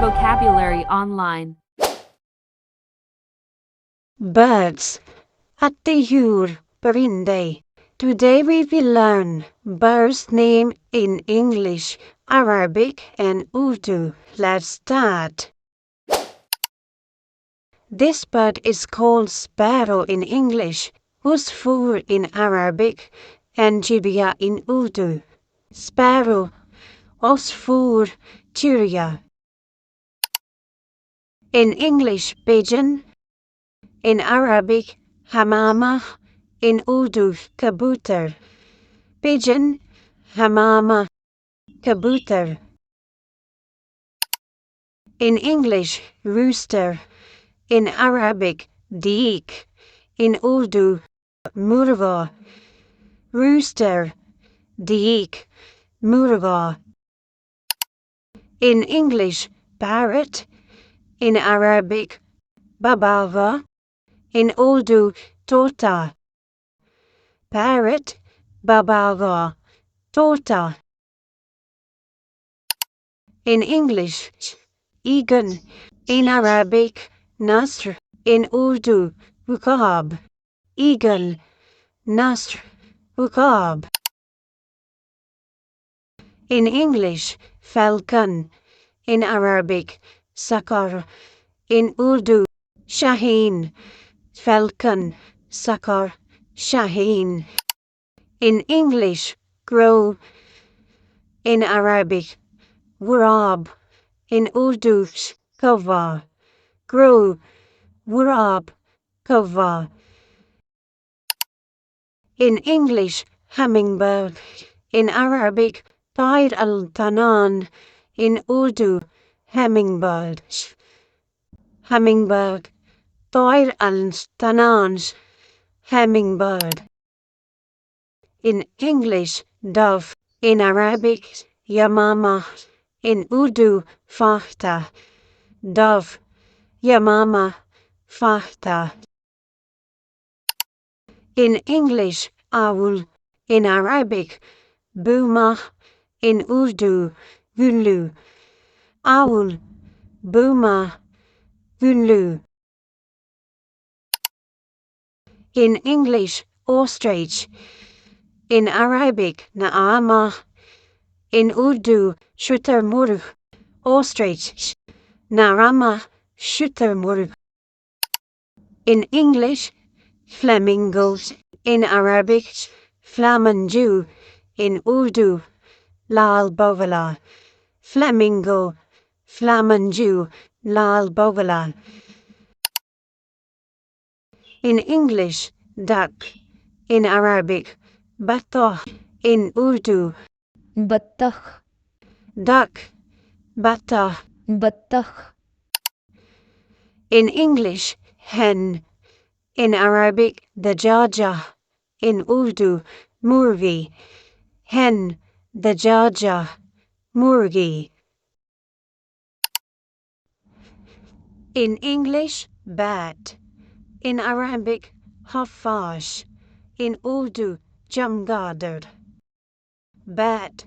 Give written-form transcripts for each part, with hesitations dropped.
vocabulary online. Birds. الطيور. پرندے. Today we will learn birds' name in English, Arabic and Urdu. Let's start. This bird is called sparrow in English, usfur in Arabic, and jibia in Urdu. Sparrow, usfur, chiriya. In English, pigeon. In Arabic, hamama. In Urdu, kabutar. Pigeon, hamama, kabutar. In English, rooster. In Arabic, deek. In Urdu, murga. Rooster, deek, murga. In English, parrot. In Arabic, babava. In Urdu, tota. Parrot, babava, tota. In English, eagle. In Arabic, nasr. In Urdu, ukab. Eagle, nasr, ukab. In English, falcon. In Arabic, sakar. In Urdu, shaheen. Falcon, sakar, shaheen. In English, crow. In Arabic, warab. In Urdu, kava. Crow, warab, kava. In English, hummingbird. In Arabic, طير al-tanan. In Urdu, hummingbird. Hummingbird. طير al-tanan. Hummingbird. In English, dove. In Arabic, yamama. In Urdu, fahta. Dove, yamama, fahta. In English, owl. In Arabic, buma. In Urdu, gulu. Owl, buma, gulu. In English, ostrich. In Arabic, naama. In Urdu, shutarmurg. Ostrich, narama, shutarmurg. In English, flamingos. In Arabic, flamingo. In Urdu, lal bovala. Flamingo, flamingo, lal bovala. In English, duck. In Arabic, battah. In Urdu, बत्तख duck, battah. बत्तख In English, hen. In Arabic, dajaja. In Urdu, murgi. Hen, dajaja, murgi. In English, bat. In Arabic, hafash. In Urdu, jamgadar. Bat,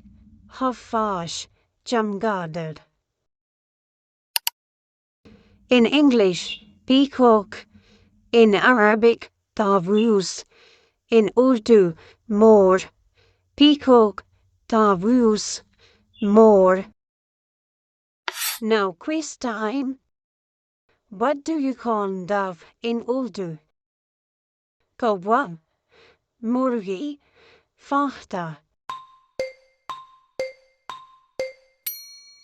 hafash, jamgadar. In English, peacock. In Arabic, tavus. In Urdu, more. Peacock, tavus, more. Now quiz time. What do you call dove in Urdu? Kawwa, murgi, fahta.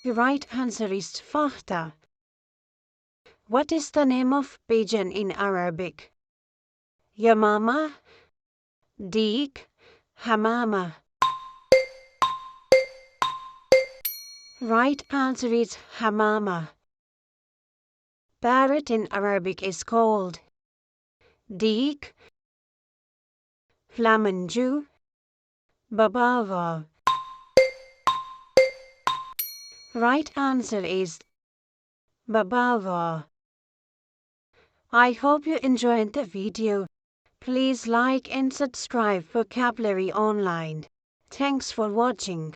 The right answer is fahta. What is the name of pigeon in Arabic? Yamama, deek, hamama. Right answer is hamama. Parrot in Arabic is called deek, flamingo, babava. Right answer is babava. I hope you enjoyed the video. Please like and subscribe Vocabulary Online. Thanks for watching.